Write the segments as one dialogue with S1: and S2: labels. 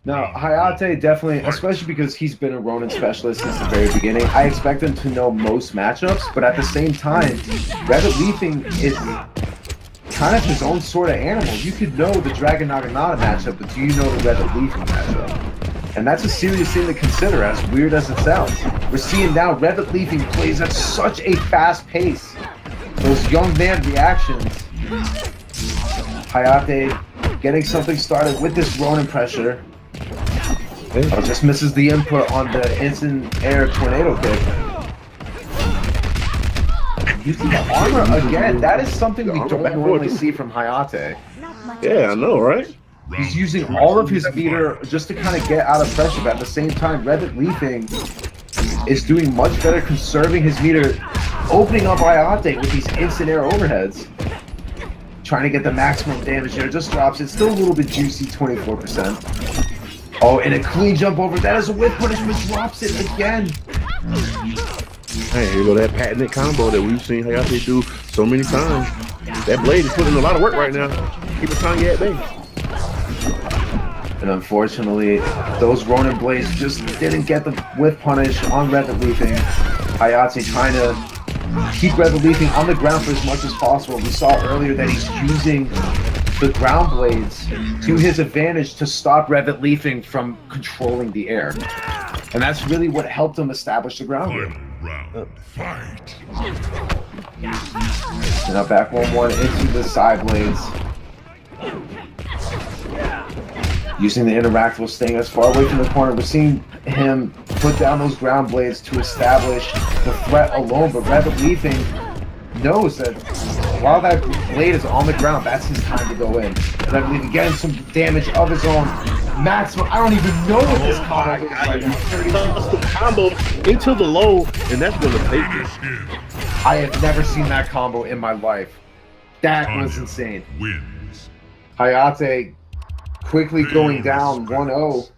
S1: Now, Hayate definitely, especially because he's been a Ronin specialist since the very beginning, I expect him to know most matchups, but at the same time, Revetleafing is kind of his own sort of animal. You could know the Dragon Naginata matchup, but do you know the Revetleafing matchup? And that's a serious thing to consider, as weird as it sounds. We're seeing now Revetleafing plays at such a fast pace. Those young man reactions. Hayate getting something started with this Ronin pressure. Oh, just misses the input on the instant air tornado kick. Using the armor again. That is something we don't normally see from Hayate.
S2: Yeah, I know, right?
S1: He's using all of his meter just to kind of get out of pressure, but at the same time, Revetleafing is doing much better conserving his meter, opening up Hayate with these instant air overheads. Trying to get the maximum damage there, just drops it. Still a little bit juicy, 24%. Oh, and a clean jump over. That is a whip punishment, drops it again.
S2: Hey, here go that patented combo that we've seen Hayate do so many times. That blade is putting in a lot of work right now. Keep it Tanya at bay.
S1: And unfortunately, those Ronin blades just didn't get the whip punish on Revetleafing. Hayate trying to keep Revetleafing on the ground for as much as possible. We saw earlier that he's using the ground blades to his advantage to stop Revetleafing from controlling the air. And that's really what helped him establish the ground game.
S3: Fight.
S1: And now back 1-1 into the side blades. Using the interactable, staying as far away from the corner. We're seeing him put down those ground blades to establish the threat alone, but Revetleafing knows that while that blade is on the ground, that's his time to go in. Revetleafing getting some damage of his own. Maximum, I don't even know what this combo is like.
S2: Combo into the low, and that's gonna take it.
S1: I have never seen that combo in my life. That was insane. Hayate quickly going down 1-0.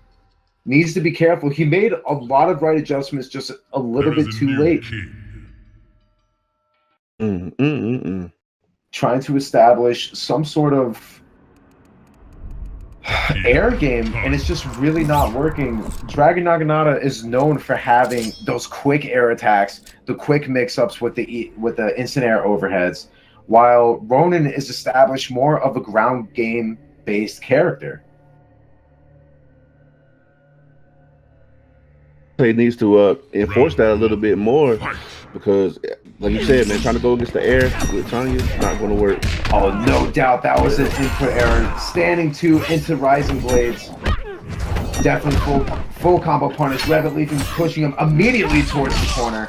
S1: Needs to be careful. He made a lot of right adjustments, just a little bit too late. Trying to establish some sort of air game, and it's just really not working. Dragon Naginata is known for having those quick air attacks, the quick mix-ups with the instant air overheads, while Ronin is established more of a ground game based character.
S2: He needs to enforce that a little bit more, because like you said, man, trying to go against the air with Tanya not going to work.
S1: Oh, no doubt that was an input error. Standing 2 into Rising Blades. Definitely full combo punish. Revetleafing pushing him immediately towards the corner.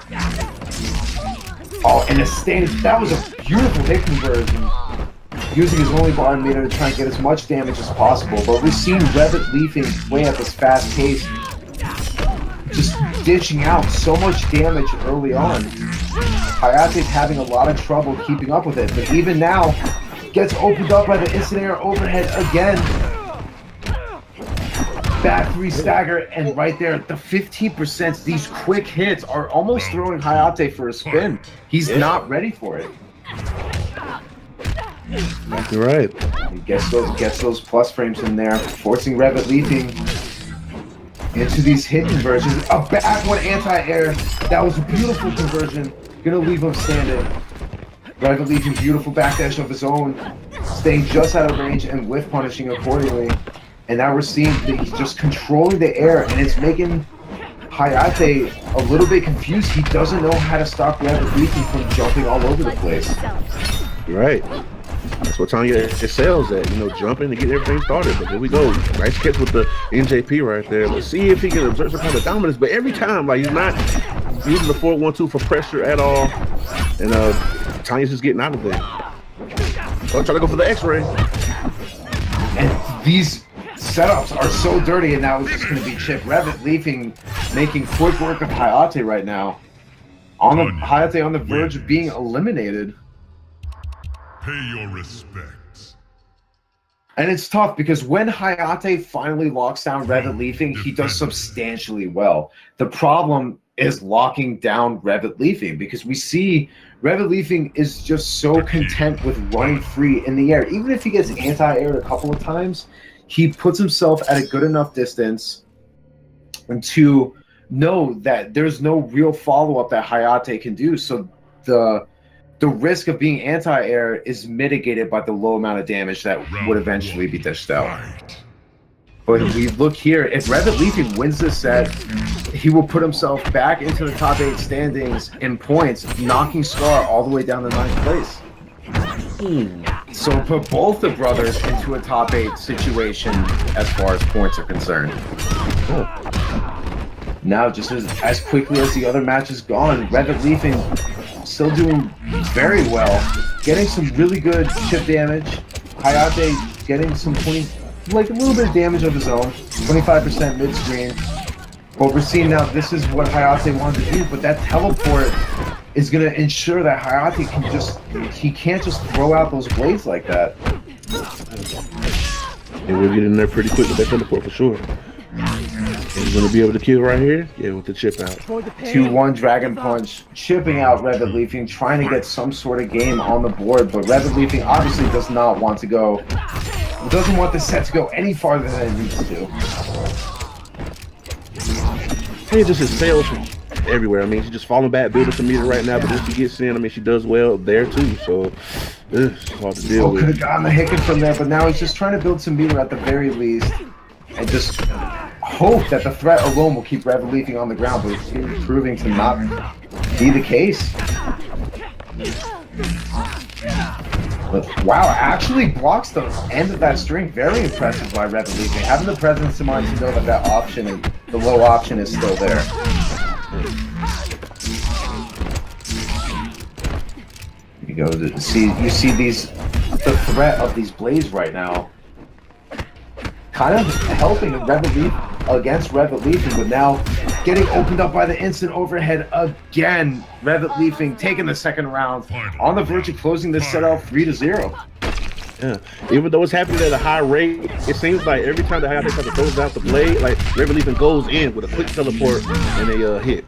S1: Oh, and a standing, that was a beautiful hit conversion. Using his only bar meter to try and get as much damage as possible. But we've seen Revetleafing play at this fast pace, just dishing out so much damage early on. Hayate's having a lot of trouble keeping up with it, but even now, gets opened up by the instant air overhead again. Back 3 stagger, and right there, the 15%, these quick hits are almost throwing Hayate for a spin. He's not ready for it.
S2: You're right.
S1: He gets those plus frames in there, forcing Revetleafing into these hit conversions. A back one anti-air. That was a beautiful conversion. Gonna leave him standing. Revetleafing beautiful backdash of his own, staying just out of range and whiff punishing accordingly. And now we're seeing that he's just controlling the air, and it's making Hayate a little bit confused. He doesn't know how to stop Revetleafing from jumping all over the place.
S2: You're right. That's what Tanya excels at, jumping to get everything started. But here we go. Nice catch with the NJP right there. Let's see if he can exert some kind of dominance. But every time, like, he's not using the 4-1-2 for pressure at all. And Tanya's just getting out of there. So I'm trying to go for the X-ray.
S1: And these setups are so dirty, and now it's just going to be Chip. Revetleafing making quick work of Hayate right now. Hayate on the verge of being eliminated.
S3: Pay your respects.
S1: And it's tough because when Hayate finally locks down Revetleafing, he does substantially well. The problem is locking down Revetleafing, because we see Revetleafing is just so content with running free in the air. Even if he gets anti-aired a couple of times, he puts himself at a good enough distance and to know that there's no real follow-up that Hayatei can do. So the risk of being anti-air is mitigated by the low amount of damage that would eventually be dished out. But we look here, if Revetleafing wins this set, he will put himself back into the top 8 standings in points, knocking Scar all the way down to 9th place. So put both the brothers into a top 8 situation as far as points are concerned. Now, just as quickly as the other match is gone, Revetleafing still doing very well, getting some really good chip damage. Hayatei getting some a little bit of damage of his own, 25% mid-screen. But we're seeing now this is what Hayatei wanted to do, but that teleport is going to ensure that Hayatei can't just throw out those blades like that.
S2: And we'll get in there pretty quick with that teleport for sure. And he's going to be able to kill right here? Yeah, with the chip out.
S1: 2-1 Dragon Punch, chipping out Revetleafing, trying to get some sort of game on the board, but Revetleafing obviously does not want to go, doesn't want the set to go any farther than it needs to.
S2: Hey, just his sales from everywhere. I mean, she's just falling back, building some meter right now, but if she gets in, I mean, she does well there too, so it's hard to deal with.
S1: Could have gotten the Hicken from there, but now he's just trying to build some meter at the very least, and just hope that the threat alone will keep Revetleafing on the ground, but it's proving to not be the case. But, wow, actually blocks the end of that string. Very impressive by Revetleafing. Having the presence of mind to know that that option and the low option is still there. You go to see the threat of these blades right now, kind of helping against Revetleafing, but now getting opened up by the instant overhead again. Revetleafing taking the second round on the verge of closing this set out 3-0.
S2: Yeah, even though it's happening at a high rate, it seems like every time the Hayatei tries to throw out the blade, like Revetleafing goes in with a quick teleport and a hit.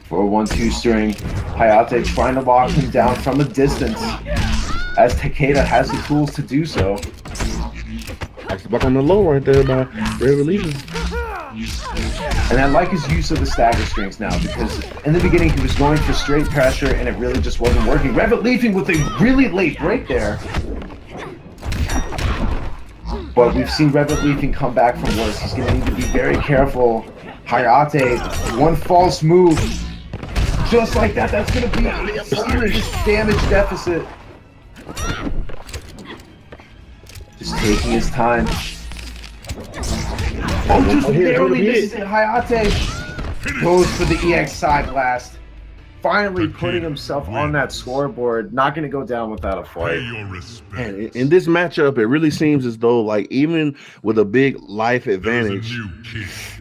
S1: For a 1-2 string, Hayatei trying to lock him down from a distance, as Takeda has the tools to do so.
S2: Actually, back on the low right there by Revetleafing.
S1: And I like his use of the stagger strings now, because in the beginning he was going for straight pressure and it really just wasn't working. Revetleafing with a really late break there. But we've seen Revetleafing come back from worse. He's going to need to be very careful. Hayatei, one false move. Just like that, that's going to be a serious damage deficit. Just taking his time. Oh, just barely misses it. Hayatei goes for the EX side blast. Finally putting himself on that scoreboard. Not going to go down without a fight.
S2: And in this matchup, it really seems as though, like, even with a big life advantage,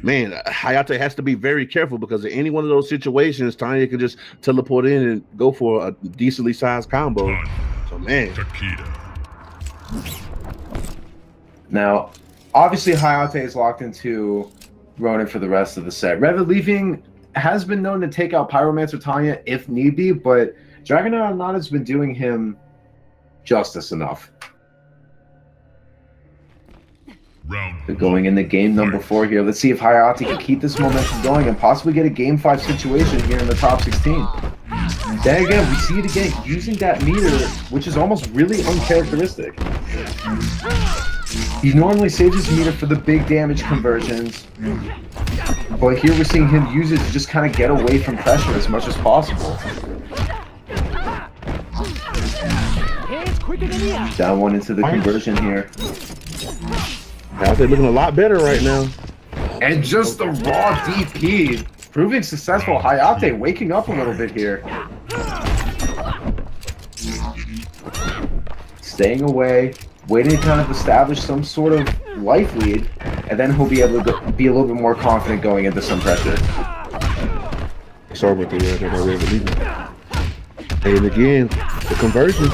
S2: man, Hayatei has to be very careful, because in any one of those situations, Tanya can just teleport in and go for a decently sized combo. So, man.
S1: Now, obviously, Hayatei is locked into Ronin for the rest of the set. Revetleafing has been known to take out Pyromancer Tanya if need be, but Dragon Aranada's been doing him justice enough. They're going into game number 4 here. Let's see if Hayatei can keep this momentum going and possibly get a game 5 situation here in the top 16. Then again, we see it again, using that meter, which is almost really uncharacteristic. He normally saves his meter for the big damage conversions, but here we're seeing him use it to just kind of get away from pressure as much as possible. Down one into the conversion here.
S2: They're looking a lot better right now.
S1: And just the raw DP, proving successful. Hayatei waking up a little bit here. Staying away, waiting to kind of establish some sort of life lead, and then he'll be able to be a little bit more confident going into some pressure.
S2: Sorry about that, and again, the conversion.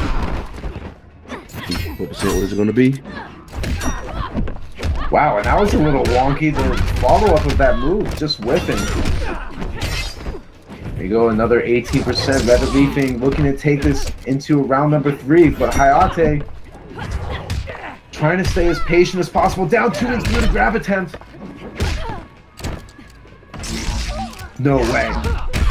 S2: What is it going to be?
S1: Wow, and that was a little wonky. The follow-up of that move, just whiffing. There you go, another 18%. Revetleafing looking to take this into round number 3, but Hayatei Trying to stay as patient as possible. Down 2 and through the grab attempt. No way.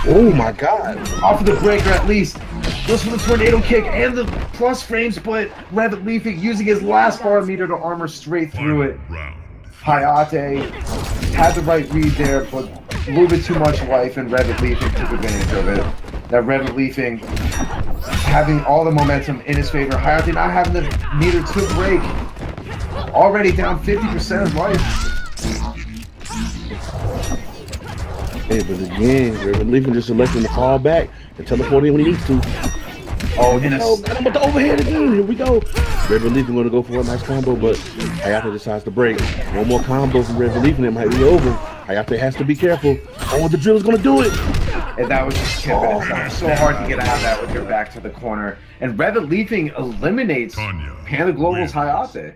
S2: Oh my God.
S1: Off of the breaker at least. Goes for the tornado kick and the plus frame split. Revetleafing using his last bar meter to armor straight through it. Hayatei had the right read there, but a little bit too much life, and Revetleafing took advantage of it. That Revetleafing having all the momentum in his favor. Hayatei not having the meter to break. Already down 50% of life.
S2: Hey, but again, Revetleafing just electing to fall back and teleport in when he needs to.
S1: Oh, in a...
S2: got him with the overhead again. Here we go. Revetleafing going to go for a nice combo, but Hayatei decides to break. One more combo from Revetleafing, it might be over. Hayatei has to be careful. Oh, the drill is going to do it.
S1: And that was just tipping itself. So hard to get out of that with your back to the corner. And Revetleafing eliminates Panda Global's Hayatei.